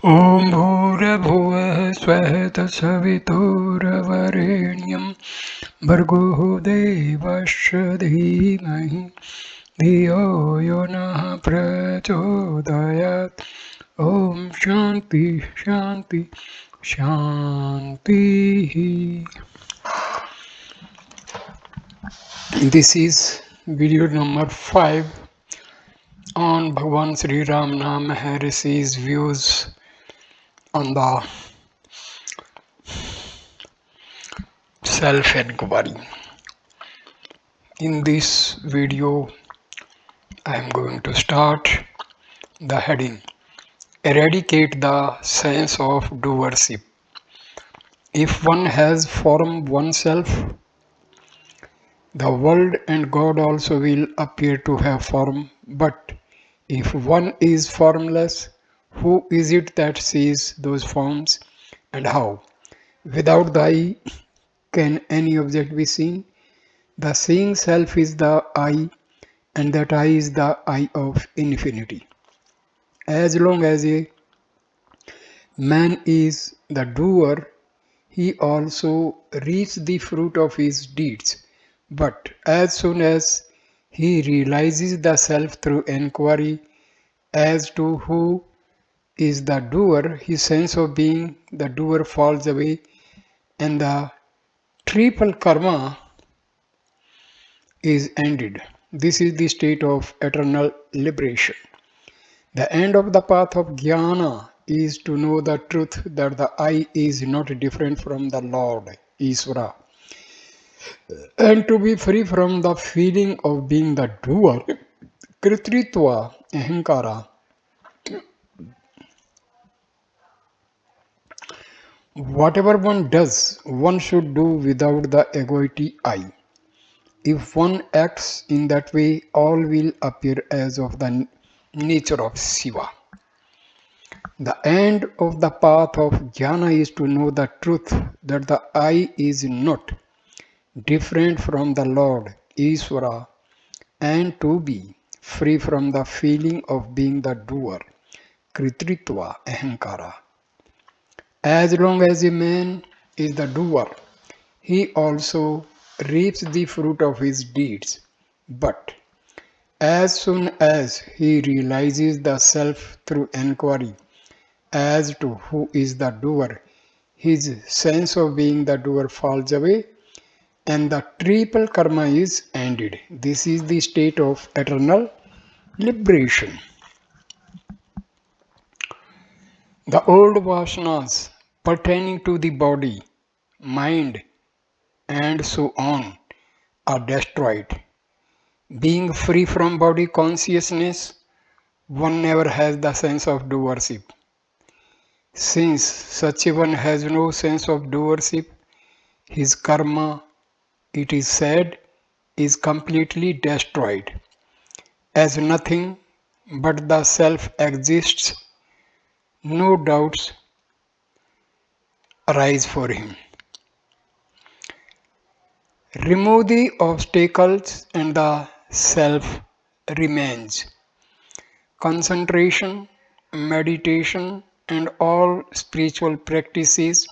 ॐ भूर्भुवः स्वः तत्सवितुर्वरेण्यं भर्गो देवस्य धीमहि धियो यो नः प्रचोदयात् ॐ शान्ति शान्ति शान्तिः. This is video number 5 on Bhagwan Sri Ramana Maharshi's views on the self-enquiry. In this video, I am going to start the heading Eradicate the sense of doership. If one has formed oneself, the world and God also will appear to have form. But if one is formless, who is it that sees those forms, and how? Without the eye, can any object be seen? The seeing self is the eye, and that eye is the eye of infinity. As long as a man is the doer, he also reaps the fruit of his deeds. But as soon as he realizes the self through enquiry as to who is the doer, his sense of being the doer falls away, and the triple karma is ended. This is the state of eternal liberation. The end of the path of jnana is to know the truth that the I is not different from the Lord, Isvara, and to be free from the feeling of being the doer, Kritritva, Ahankara. Whatever one does, one should do without the egoity I. If one acts in that way, all will appear as of the nature of Shiva. The end of the path of jnana is to know the truth that the I is not different from the Lord, Isvara, and to be free from the feeling of being the doer, Kritritva, Ahankara. As long as a man is the doer, he also reaps the fruit of his deeds. But as soon as he realizes the self through enquiry as to who is the doer, his sense of being the doer falls away and the triple karma is ended. This is the state of eternal liberation. The old vasanas pertaining to the body, mind, and so on are destroyed. Being free from body consciousness, one never has the sense of doership. Since such a one has no sense of doership, his karma, it is said, is completely destroyed. As nothing but the self exists, no doubts arise for him. Remove the obstacles and the self remains. Concentration, meditation, and all spiritual practices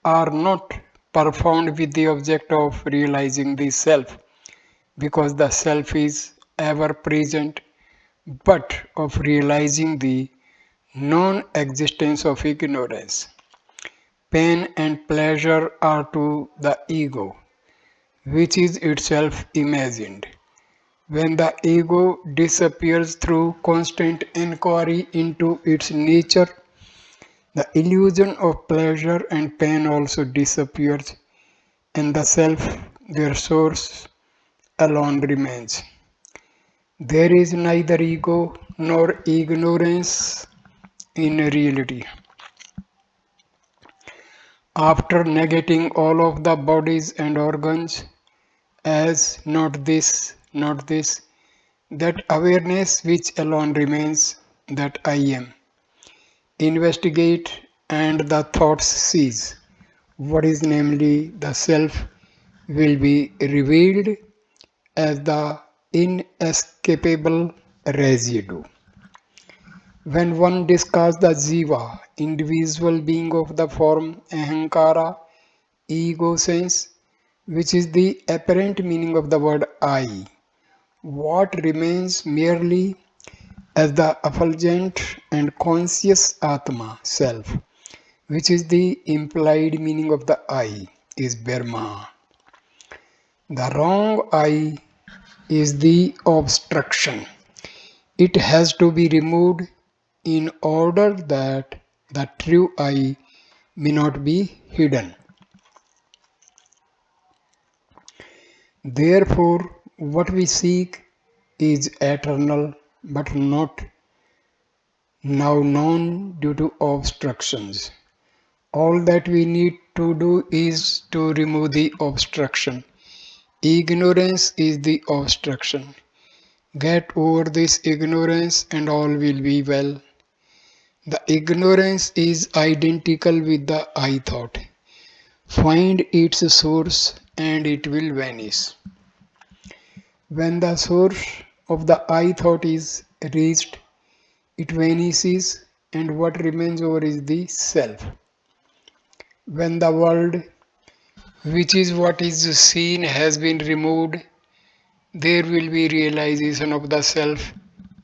are not performed with the object of realizing the self, because the self is ever present, but of realizing the non-existence of ignorance. Pain and pleasure are to the ego, which is itself imagined. When the ego disappears through constant inquiry into its nature, the illusion of pleasure and pain also disappears, and the self, their source, alone remains. There is neither ego nor ignorance in reality. After negating all of the bodies and organs as not this, that awareness which alone remains, that I am. Investigate and the thoughts cease. What is namely the self will be revealed as the inescapable residue. When one discusses the jiva, individual being of the form ahankara, ego sense, which is the apparent meaning of the word I, what remains merely as the effulgent and conscious atma self, which is the implied meaning of the I, is Brahma. The wrong I is the obstruction. It has to be removed in order that the true I may not be hidden. Therefore, what we seek is eternal but not now known due to obstructions. All that we need to do is to remove the obstruction. Ignorance is the obstruction. Get over this ignorance and all will be well. The ignorance is identical with the I thought. Find its source and it will vanish. When the source of the I thought is reached, it vanishes and what remains over is the self. When the world, which is what is seen, has been removed, there will be realization of the self,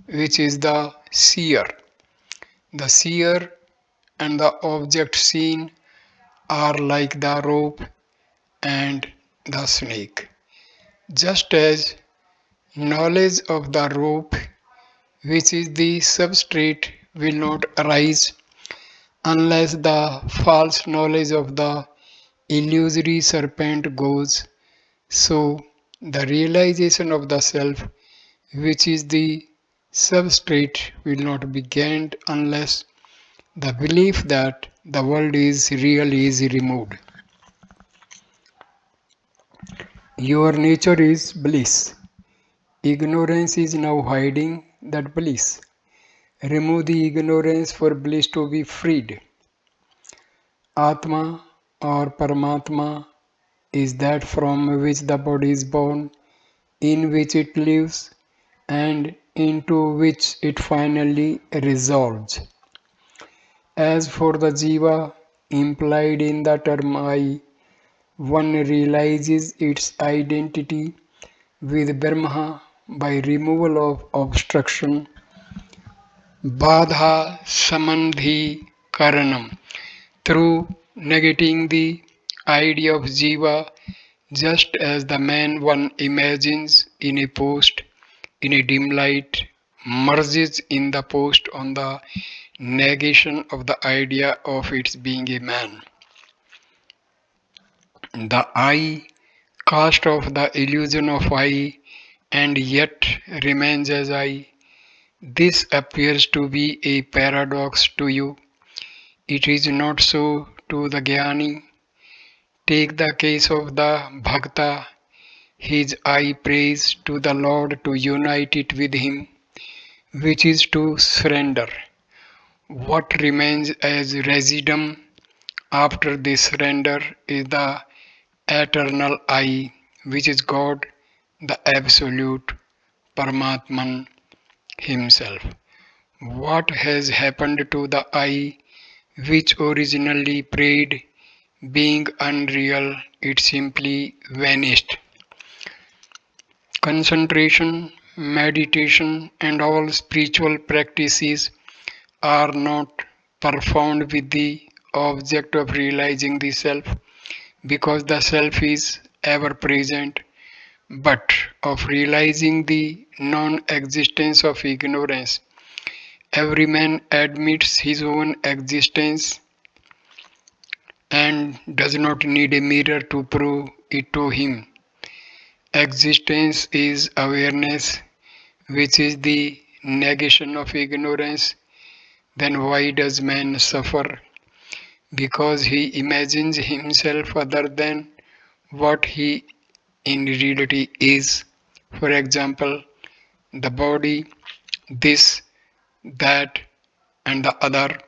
which is the seer. The seer and the object seen are like the rope and the snake. Just as knowledge of the rope, which is the substrate, will not arise unless the false knowledge of the illusory serpent goes, so the realization of the self, which is the substrate, will not be gained unless the belief that the world is real is removed. Your nature is bliss. Ignorance is now hiding that bliss. Remove the ignorance for bliss to be freed. Atma or Paramatma is that from which the body is born, in which it lives, and into which it finally resolves. As for the Jiva implied in the term I, one realizes its identity with Brahma by removal of obstruction, Badha Samandhi Karanam, through negating the idea of Jiva, just as the man one imagines in a post in a dim light merges in the post on the negation of the idea of its being a man. The I cast off the illusion of I and yet remains as I. This appears to be a paradox to you. It is not so to the Jnani. Take the case of the Bhakta. His I prays to the Lord to unite it with him, which is to surrender. What remains as residuum after this surrender is the eternal I, which is God, the Absolute Paramatman Himself. What has happened to the I, which originally prayed, being unreal, it simply vanished. Concentration, meditation, and all spiritual practices are not performed with the object of realizing the self, because the self is ever present, but of realizing the non existence of ignorance. Every man admits his own existence and does not need a mirror to prove it to him. Existence is awareness, which is the negation of ignorance. Then why does man suffer? Because he imagines himself other than what he in reality is. For example, the body, this, that, and the other.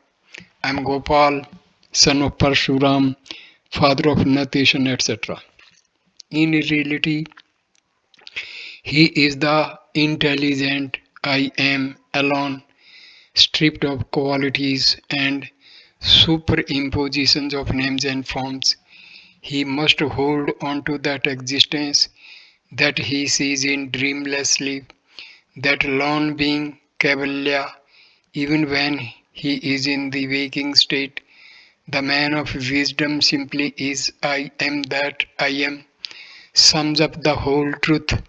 I am Gopal, son of Parshuram, father of Nateshan, etc. In reality, he is the intelligent I am alone, stripped of qualities and superimpositions of names and forms. He must hold on to that existence that he sees in dreamlessly, that lone being Cavalier, even when he is in the waking state. The man of wisdom simply is I am that I am, sums up the whole truth.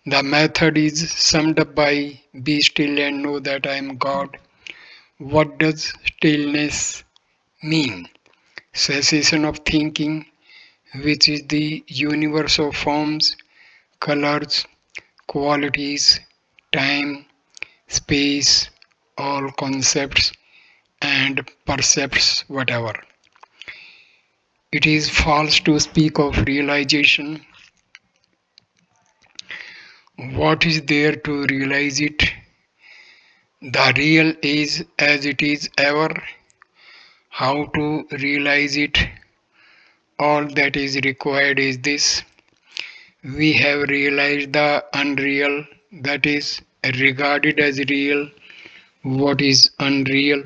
The method is summed up by be still and know that I am God. What does stillness mean? Cessation of thinking, which is the universe of forms, colors, qualities, time, space, all concepts and percepts whatever. It is false to speak of realization. What is there to realize it? The real is as it is ever. How to realize it? All that is required is this. We have realized the unreal, that is regarded as real. What is unreal?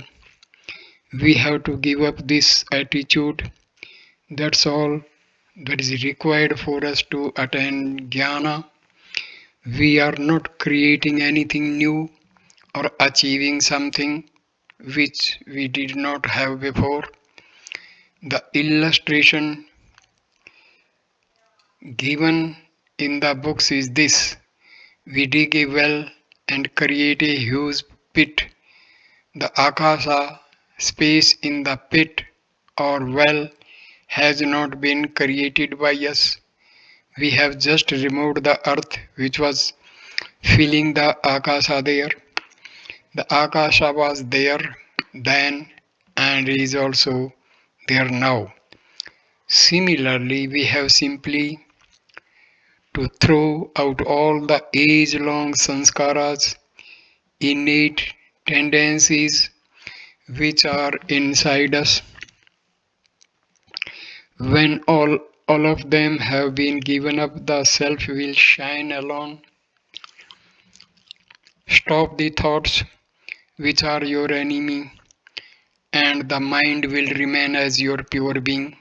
We have to give up this attitude. That's all that is required for us to attain jnana. We are not creating anything new or achieving something which we did not have before. The illustration given in the books is this: we dig a well and create a huge pit. The akasa, space in the pit or well, has not been created by us. We have just removed the earth which was filling the akasa there. The akasha was there then and is also there now. Similarly, we have simply to throw out all the age-long sanskaras, innate tendencies which are inside us. When all of them have been given up, the self will shine alone. Stop the thoughts which are your enemy, and the mind will remain as your pure being,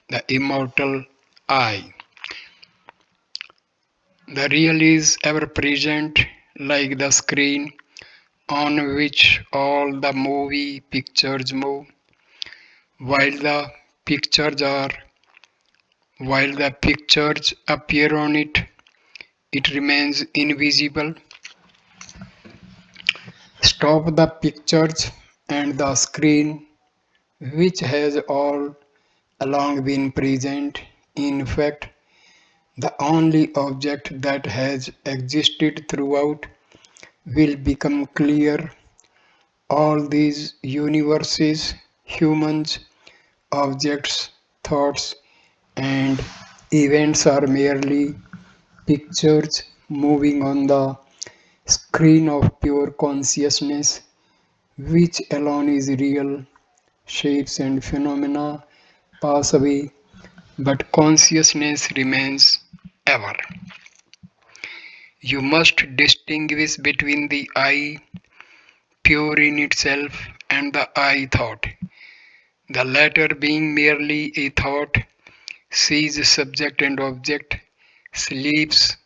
the immortal I. The real is ever present, like the screen on which all the movie pictures move. While the pictures are, while the pictures appear on it, it remains invisible. Stop the pictures and the screen, which has all along been present. In fact, the only object that has existed throughout will become clear. All these universes, humans, objects, thoughts, and events are merely pictures moving on the screen of pure consciousness, which alone is real. Shapes and phenomena pass away, but consciousness remains ever. You must distinguish between the I, pure in itself, and the I thought. The latter being merely a thought, sees subject and object, sleeps,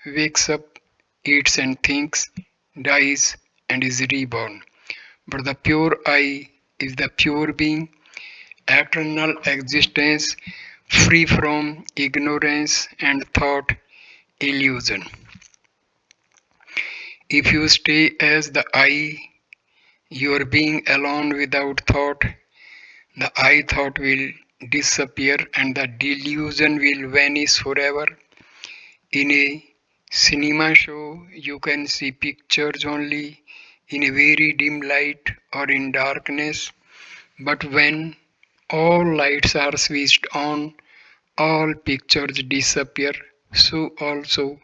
wakes up, eats and thinks, dies, and is reborn. But the pure I is the pure being, eternal existence, free from ignorance and thought illusion. If you stay as the I, your being alone without thought, the I thought will disappear and the delusion will vanish forever. In a cinema show, you can see pictures only in a very dim light or in darkness, but when all lights are switched on, all pictures disappear. So also,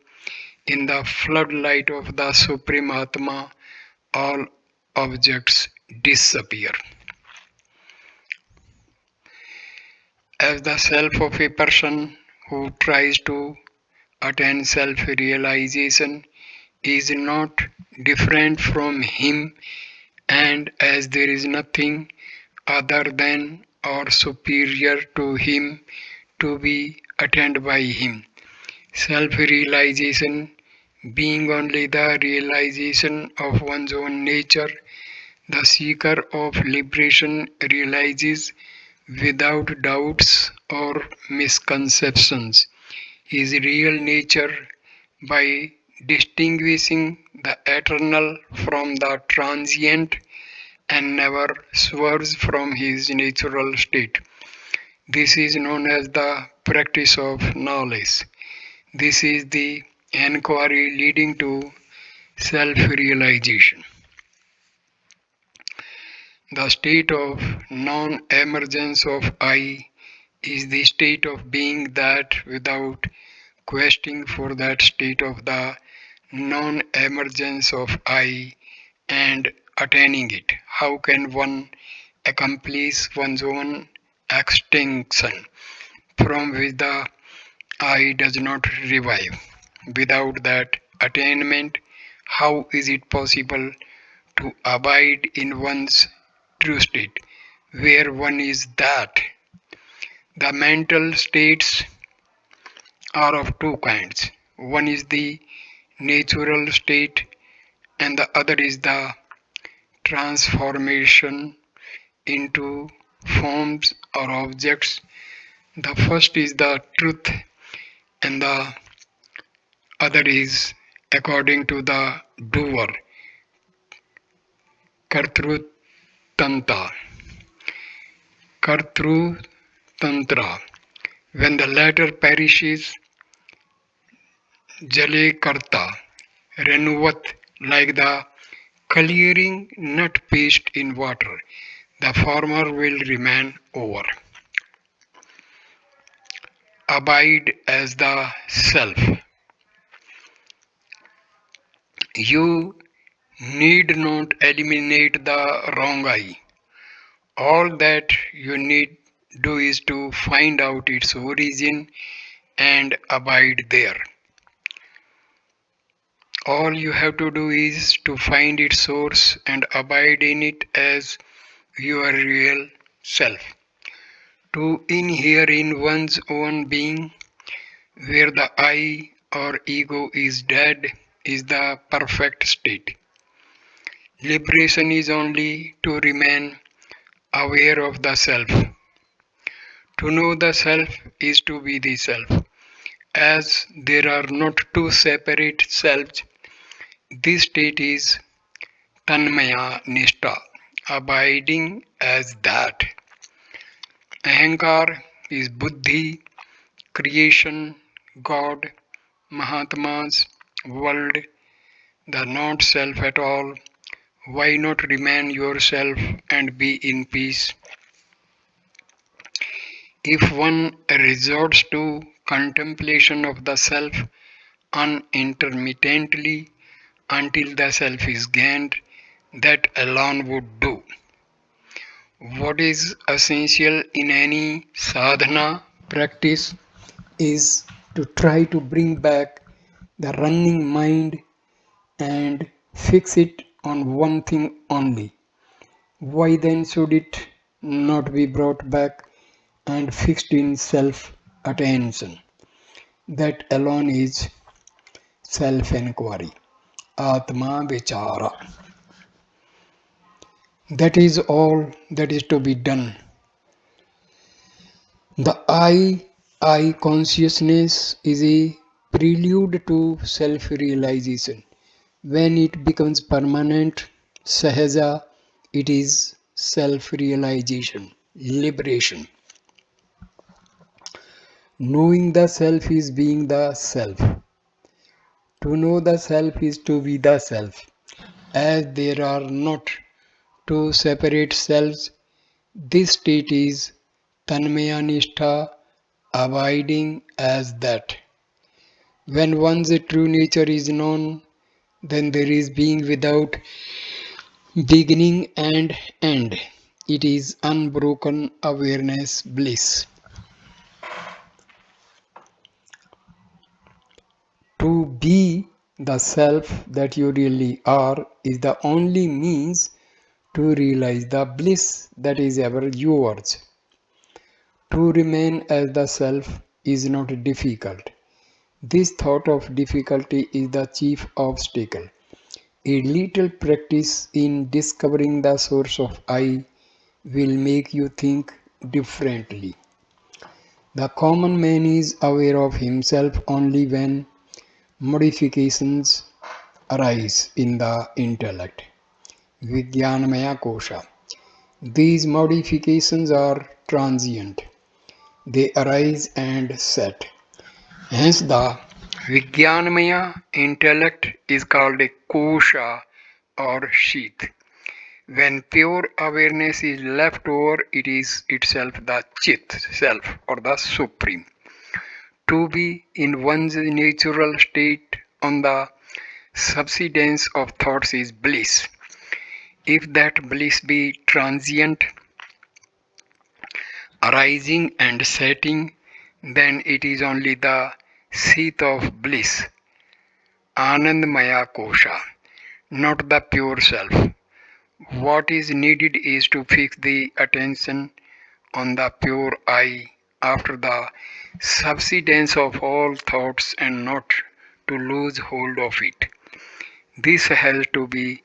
in the floodlight of the Supreme Atma, all objects disappear. As the self of a person who tries to attain self realization is not different from him and as there is nothing other than or superior to him to be attained by him. Self realization being only the realization of one's own nature, the seeker of liberation realizes without doubts or misconceptions his real nature by distinguishing the eternal from the transient and never swerves from his natural state. This is known as the practice of knowledge. This is the enquiry leading to self realization. The state of non emergence of I is the state of being that without questing for that state of the non emergence of I and attaining it. How can one accomplish one's own extinction from which the I does not revive? Without that attainment, how is it possible to abide in one's true state, where one is that? The mental states are of two kinds. One is the natural state, and the other is the transformation into forms or objects. The first is the truth, and the other is according to the doer, Kartrutantra. Kartrutantra. When the latter perishes, Jale Karta, reneweth like the clearing nut paste in water. The former will remain over. Abide as the self. You need not eliminate the wrong I. All that you need do is to find out its origin and abide there. All you have to do is to find its source and abide in it as your real self. To inhere in one's own being, where the I or ego is dead, is the perfect state. Liberation is only to remain aware of the self. To know the self is to be the self. As there are not two separate selves, this state is Tanmaya Nishta, abiding as that. Ahankar is Buddhi, creation, God, Mahatmas, world, the not self at all. Why not remain yourself and be in peace? If one resorts to contemplation of the self unintermittently until the self is gained, that alone would do. What is essential in any sadhana practice is to try to bring back the running mind and fix it on one thing only. Why then should it not be brought back and fixed in self attention? That alone is self enquiry, Atma Vichara. That is all that is to be done. The I consciousness is a prelude to self realization. When it becomes permanent, sahaja, it is self realization, liberation. Knowing the self is being the self. To know the self is to be the self. As there are not two separate selves, this state is Tanmayanistha, abiding as that. When one's true nature is known, then there is being without beginning and end. It is unbroken awareness bliss. To be the self that you really are is the only means to realize the bliss that is ever yours. To remain as the self is not difficult. This thought of difficulty is the chief obstacle. A little practice in discovering the source of I will make you think differently. The common man is aware of himself only when modifications arise in the intellect. Vijnanamaya Kosha. These modifications are transient. They arise and set. Hence the Vijnanamaya intellect is called a kosha or sheath. When pure awareness is left over, it is itself the Chit self or the Supreme. To be in one's natural state on the subsidence of thoughts is bliss. If that bliss be transient, arising and setting, then it is only the seat of bliss, Anandmaya Kosha, not the pure self. What is needed is to fix the attention on the pure I after the subsidence of all thoughts and not to lose hold of it. This has to be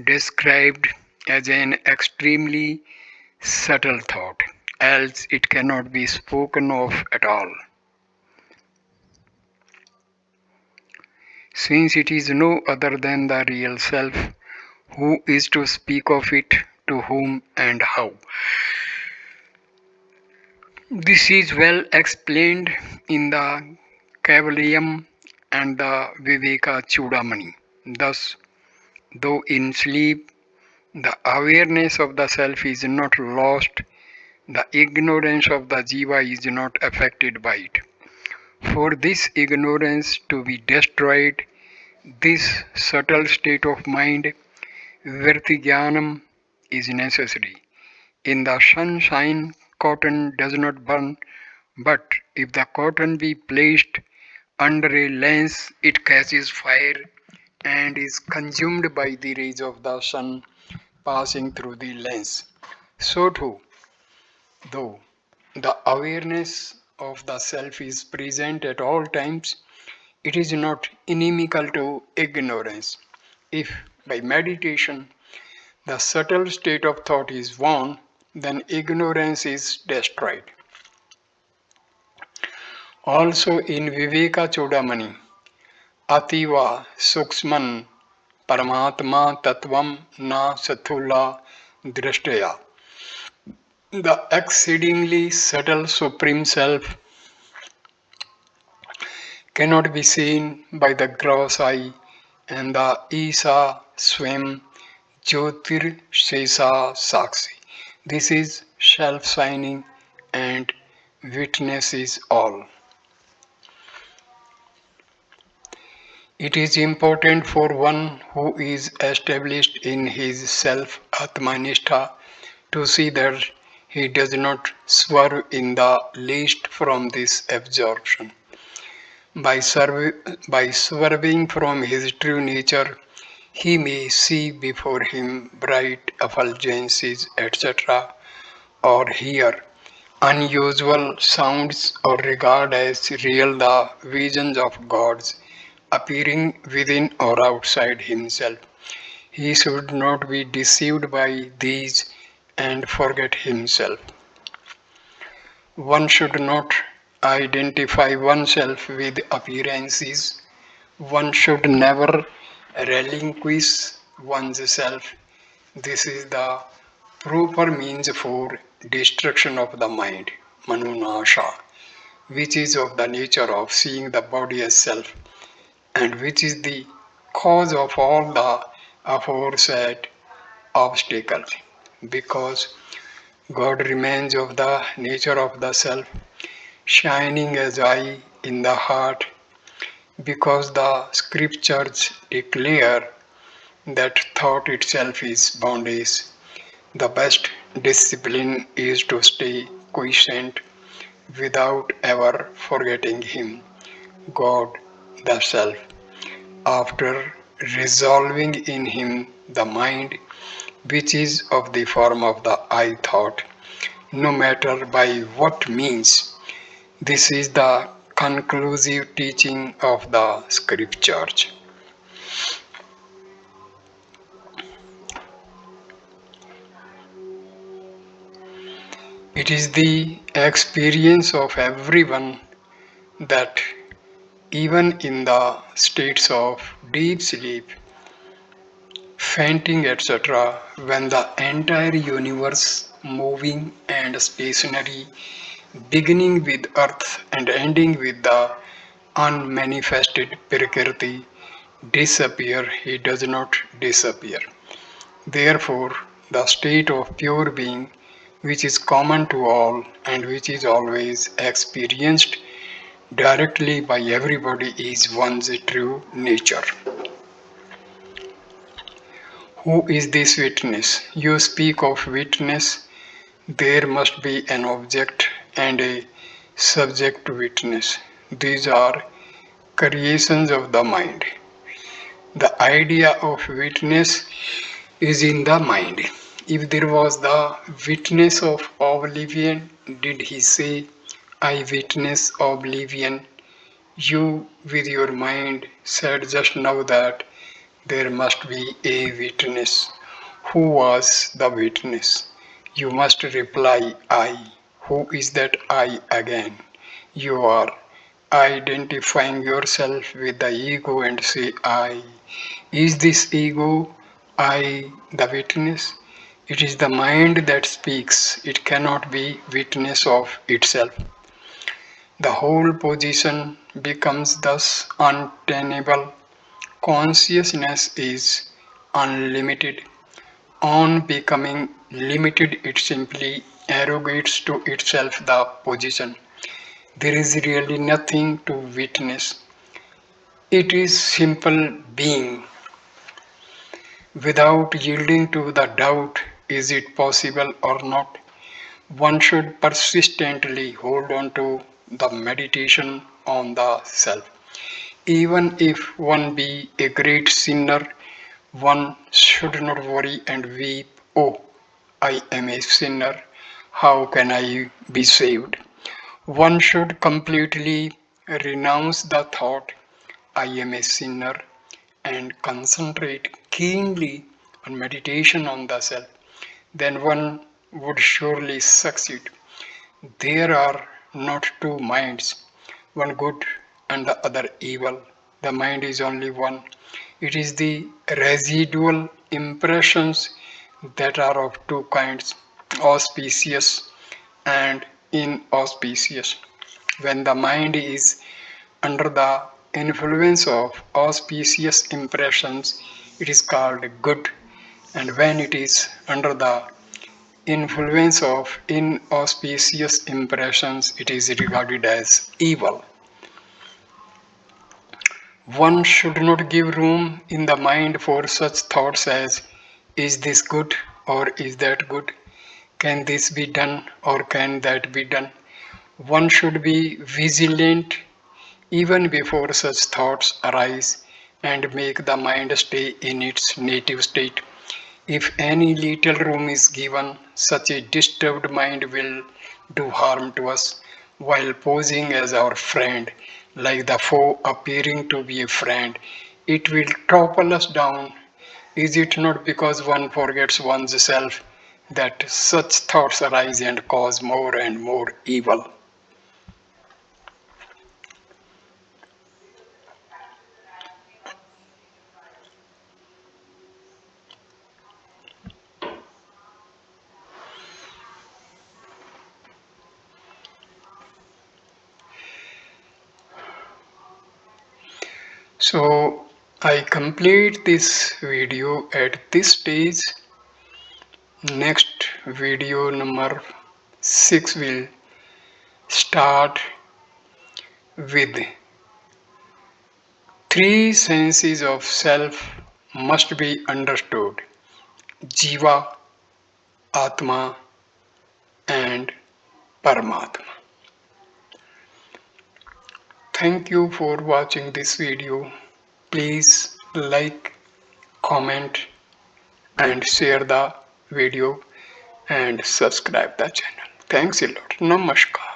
described as an extremely subtle thought, else it cannot be spoken of at all. Since it is no other than the real self, who is to speak of it, to whom and how? This is well explained in the Kavalium and the Viveka Chudamani. Thus, though in sleep the awareness of the self is not lost, the ignorance of the jiva is not affected by it. For this ignorance to be destroyed, this subtle state of mind, Virtijnanam, is necessary. In the sunshine, cotton does not burn, but if the cotton be placed under a lens, it catches fire and is consumed by the rays of the sun passing through the lens. So too, though the awareness of the self is present at all times, it is not inimical to ignorance. If by meditation the subtle state of thought is won, then ignorance is destroyed. Also in Viveka Chodamani, Ativa Suksman Paramatma Tattvam Na Sathula Drashtaya. The exceedingly subtle Supreme Self cannot be seen by the gross eye, and the Isa Swam Jyotir Shesa Sakshi. This is self signing and witnesses all. It is important for one who is established in his self Atmanistha to see that he does not swerve in the least from this absorption. By swerving from his true nature, he may see before him bright effulgences, etc., or hear unusual sounds, or regard as real the visions of gods appearing within or outside himself. He should not be deceived by these and forget himself. One should not identify oneself with appearances. One should never relinquish one's self. This is the proper means for destruction of the mind, manunasha, which is of the nature of seeing the body as self, and which is the cause of all the aforesaid obstacles. Because God remains of the nature of the self, shining as I in the heart, because the scriptures declare that thought itself is bondage. The best discipline is to stay quiescent without ever forgetting Him, God, the Self. After resolving in Him, the mind which is of the form of the I thought, no matter by what means. This is the conclusive teaching of the scriptures. It is the experience of everyone that even in the states of deep sleep, fainting, etc., when the entire universe moving and stationary, beginning with earth and ending with the unmanifested Prakriti, disappear, he does not disappear. Therefore, the state of pure being, which is common to all and which is always experienced directly by everybody, is one's true nature. Who is this witness? You speak of witness, there must be an object and a subject to witness. These are creations of the mind. The idea of witness is in the mind. If there was the witness of oblivion, did he say, I witness oblivion? You, with your mind, said just now that there must be a witness. Who was the witness? You must reply, I. Who is that I again? You are identifying yourself with the ego and say, I. Is this ego, I, the witness? It is the mind that speaks. It cannot be witness of itself. The whole position becomes thus untenable. Consciousness is unlimited. On becoming limited, it simply arrogates to itself the position. There is really nothing to witness. It is simple being. Without yielding to the doubt, is it possible or not? One should persistently hold on to the meditation on the self. Even if one be a great sinner, one should not worry and weep, oh, I am a sinner, how can I be saved? One should completely renounce the thought, I am a sinner, and concentrate keenly on meditation on the self. Then one would surely succeed. There are not two minds, one good and the other evil. The mind is only one. It is the residual impressions that are of two kinds, auspicious and inauspicious. When the mind is under the influence of auspicious impressions, it is called good, and when it is under the influence of inauspicious impressions, it is regarded as evil. One should not give room in the mind for such thoughts as, is this good or is that good? Can this be done or can that be done? One should be vigilant even before such thoughts arise and make the mind stay in its native state. If any little room is given, such a disturbed mind will do harm to us while posing as our friend, like the foe appearing to be a friend. It will topple us down. Is it not because one forgets one's self that such thoughts arise and cause more and more evil? So I complete this video at this stage. Next video number 6 will start with three senses of self must be understood: Jiva, Atma, and Paramatma. Thank you for watching this video. Please like, comment, and share the video and subscribe the channel. Thanks a lot. Namaskar.